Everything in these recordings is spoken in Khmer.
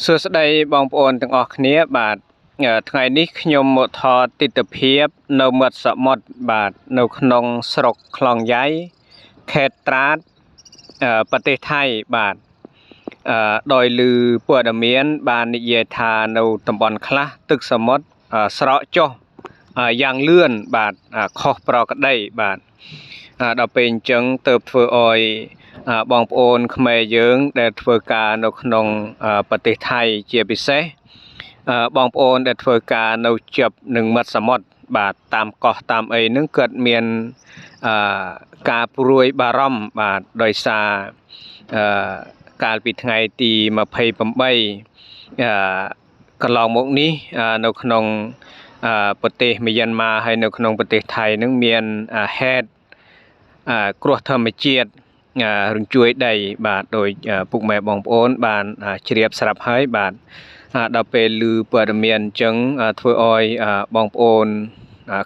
សួស្តីបងប្អូនទាំងអស់គ្នាបាទថ្ងៃនេះខ្ញុំមកថតទិដ្ឋភាពនៅមាត់សមុទ្របាទនៅក្នុងស្រុកខ្លងយ៉ៃខេត្តត្រាតប្រទេសថៃបាទដោយឮព័ត៌មានបាននិយាយថានៅតំបន់ខ្លះទឹកសមុទ្រស្រកចុះយ៉ាងលឿនបាទខុសប្រក្រតីបាទដល់ពេលអញ្ចឹងទើបធ្វើឲ្យបងប្អូនខ្មែរយើងដែលធ្វើការនៅក្នុងប្រទេសថៃជាពិសេសបងប្អូនដែលធ្វើការនៅជាប់នឹងមាត់សមុទ្របាទតាមកោះតាមអីហ្នឹងគាត់មានការព្រួយបារម្ភបាទដោយសារកាលពីថ្ងៃទី28កន្លងមកនេះនៅក្នុងប្រទេសមីយ៉ាន់ម៉ាហើយនៅក្នុងប្រទេសថៃហ្នឹងមានហេតុគ្រោះធម្មជាតិរញ្ជួយដីបាទដោយពុកម៉ែបងប្អូនបានជ្រាបស្រាប់ហើយបាទដល់ពេលឮព័ត៌មានអញ្ចឹងធ្វើឲ្យបងប្អូន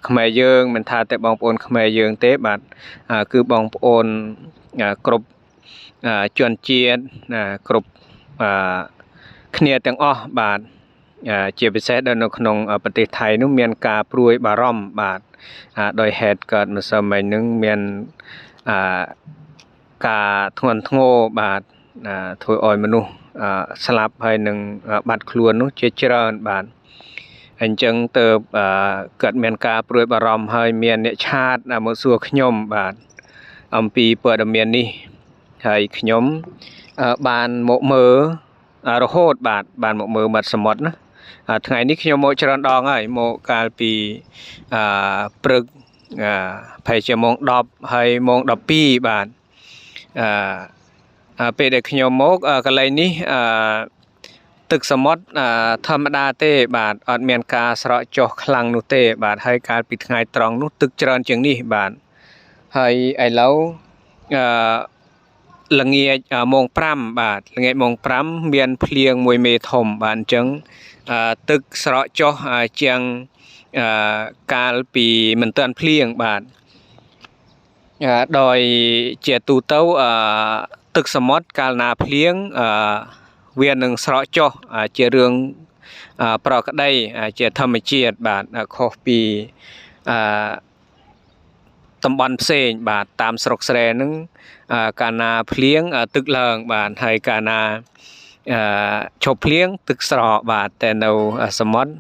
ខ្មែរយើងមិនថាតែបងប្អូនខ្មែរយើងទេបាទគឺបងប្អូនគ្រប់ជនជាតិគ្រប់គ្នាទាំងអស់បាទជាពិសេសនៅក្នុងប្រទេសថៃនោះមានការព្រួយបារម្ភបាទដោយហេតុកើតម្សិលមិញនឹងមានការធ្ងន់ធ្ងរបាទធ្វើឲ្យមនុស្សស្លាប់ហើយនឹងបាត់ខ្លួននោះជាច្រើនបាទអញ្ចឹងទៅកើតមានការព្រួយបារម្ភហើយមានអ្នកឆាតមកសួរខ្ញុំបាទអំពីព័ត៌មាននេះហើយខ្ញុំបានមកមើលរហូតបាទបានមកមើលមាត់សមុទ្រណាថ្ងៃនេះខ្ញុំមកច្រើនដងហើយមកកាលពីព្រឹកប្រហែលជាម៉ោង10ហើយម៉ោង12បាទពេលដែលខ្ញុំមកកន្លែងនេះទឹកសមុទ្រធម្មតាទេបាទអត់មានការស្រកចុះខ្លាំងនោះទេបាទហើយកាលពីថ្ងៃត្រង់នោះទឹកច្រើនជាងនេះបាទហើយឥឡូវល្ងាចម៉ោង5បាទល្ងាចម៉ោង5មានភ្លៀង1មេធំបាទអញ្ចឹងទឹកស្រកចុះជាងកាលពីមិនទាន់ភ្លៀងបាទដោយជាទូទៅទឹកសមុទ្រកាលណាភ្លៀងវានឹងស្រកចុះជារឿងប្រក្រតីជាធម្មជាតិបាទខុសពីតំបន់ផ្សេងបាទតាមស្រុកស្រែហ្នឹងកាលណាភ្លៀងទឹកឡើងបាទហើយកាលណាឈប់ភ្លៀងទឹកស្រកបាទតែនៅសមុទ្រ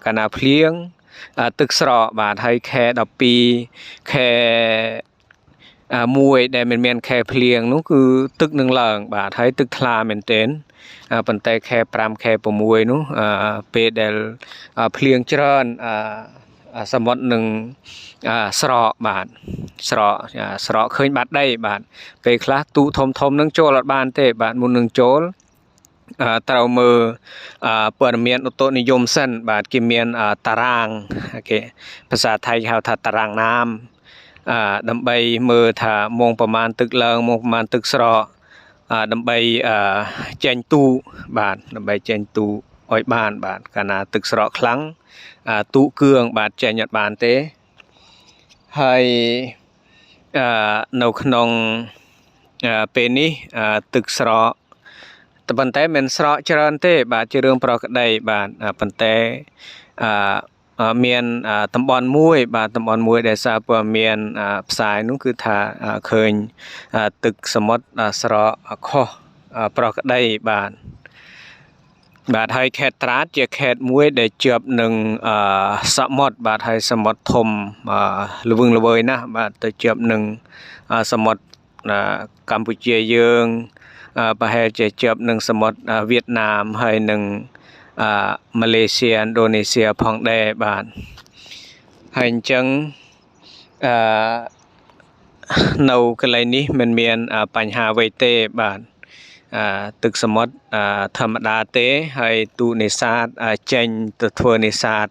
កាលណាភ្លៀងទឹកស្រកបាទហើយខែ12ខែ1ដែលមិនមានខែភ្លៀងនោះគឺទឹកនឹងឡើងបាទហើយទឹកថ្លាមែនទែនប៉ុន្តែខែ5ខែ6នោះពេលដែលភ្លៀងច្រើនសមុទ្រនឹងស្រកបាទស្រកឃើញបាត់ដីបាទពេលខ្លះទូធំនឹងចូលអត់បានទេបាទមុននឹងចូលត្រូវមើលព័ត៌មានឧតុនិយមសិនបាទគេមានតារាងគេភាសាថៃហៅថាតារាងណាមដើម្បីមើលថាម៉ោងប្រមាណទឹកឡើងម៉ោងប្រមាណទឹកស្រកដើម្បីចេញទូបាទដើម្បីចេញទូឲ្យបានបាទកាលណាទឹកស្រកខ្លាំងទូគឿងបាទចេញអត់បានទេហើយនៅក្នុងពេលនេះទឹកស្រកប៉ុន្តែមិនស្រកច្រើនទេបាទជារឿងប្រក្រតីបាទប៉ុន្តែមានតំបន់មួយបាទតំបន់មួយដែលសារព័ត៌មានផ្សាយនោះគឺថាឃើញទឹកសមុទ្រស្រកខុសប្រក្រតីបាទហើយខេត្តត្រាតជាខេត្តមួយដែលជាប់នឹងសមុទ្របាទហើយសមុទ្រធំល្វឹងល្វើយណាស់បាទទៅជាប់នឹងសមុទ្រកម្ពុជាយើងប្រហែលជាជាប់នឹងសមុទ្រវៀតណាមហើយនឹងម៉ាឡេស៊ីឥណ្ឌូនេស៊ីផងដែរបាទហើយអញ្ចឹងនៅកន្លែងនេះមិនមានបញ្ហាអ្វីទេបាទទឹកសមុទ្រធម្មតាទេហើយទូនេសាទចេញទៅធ្វើនេសាទ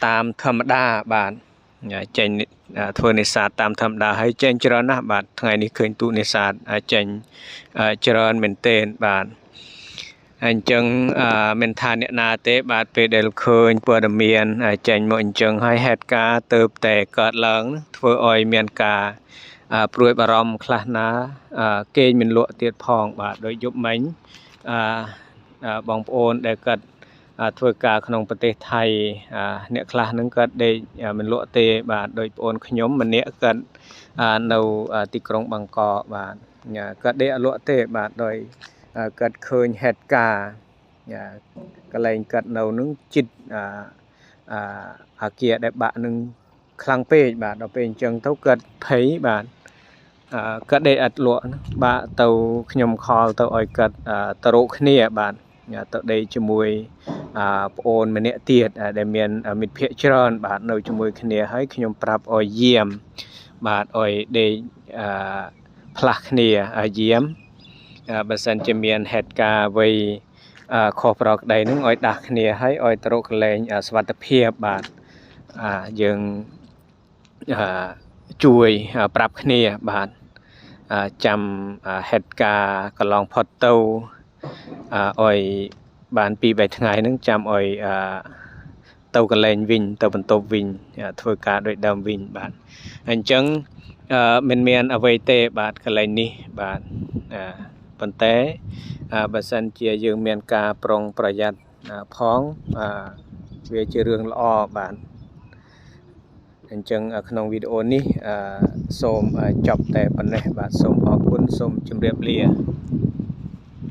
តាមធម្មតាបាទចេញធ្វើនេសាទតាមធម្មតាហើយចេញច្រើនណាស់បាទថ្ងៃនេះឃើញទូនេសាទចេញច្រើនមែនទែនបាទអញ្ចឹងមិនថាអ្នកណាទេបាទពេលដែលឃើញព័ត៌មានចេញមកអញ្ចឹងហើយហេតុការណ៍ទៅតែកើតឡើងធ្វើឲ្យមានការព្រួយបារម្ភខ្លះណាគេងមិនលក់ទៀតផងបាទដោយយប់មិញ បងប្អូនដែលគាត់ធ្វើការក្នុងប្រទេសថៃអ្នកខ្លះនឹងគាត់ដេកមិនលក់ទេបាទដោយបងប្អូនខ្ញុំម្នាក់គាត់នៅទីក្រុងបាងកកបាទគាត់ដេកអត់លក់ទេបាទដោយគាត់ឃើញហេតុការណ៍កន្លែងគាត់នៅនឹងជិតអាគារដែលបាក់នឹងខ្លាំងពេកបាទដល់ពេលអញ្ចឹងទៅគាត់ភ័យបាទគាត់ដេកអត់លក់បាទទៅខ្ញុំខលទៅឲ្យគាត់ទៅរកគ្នាបាទទៅដេកជាមួយប្អូនម្នាក់ទៀតដែលមានមិត្តភ័ក្តិច្រើនបាទនៅជាមួយគ្នាហើយខ្ញុំប្រាប់ឲ្យយាមបាទឲ្យដេកផ្លាស់គ្នាយាមបើសិនជាមានហេតុការណ៍អ្វីខុសប្រក្រតីនឹងឲ្យដាស់គ្នាហើយឲ្យទៅរកកន្លែងសុវត្ថិភាពបាទយើងជួយប្រាប់គ្នាបាទចាំហេតុការណ៍កន្លងផុតទៅឲ្យបាន2-3ថ្ងៃហ្នឹងចាំឲ្យទៅកន្លែងវិញទៅបន្ទប់វិញធ្វើការដោយដើមវិញបាទអញ្ចឹងមិនមានអ្វីទេបាទកន្លែងនេះបាទប៉ុន្តែបើសិនជាយើងមានការប្រុងប្រយ័ត្នផងវាជារឿងល្អបាទអញ្ចឹងក្នុងវីដេអូនេះសូមចប់តែប៉ុណ្ណេះបាទសូមអរគុណសូមជម្រាបលា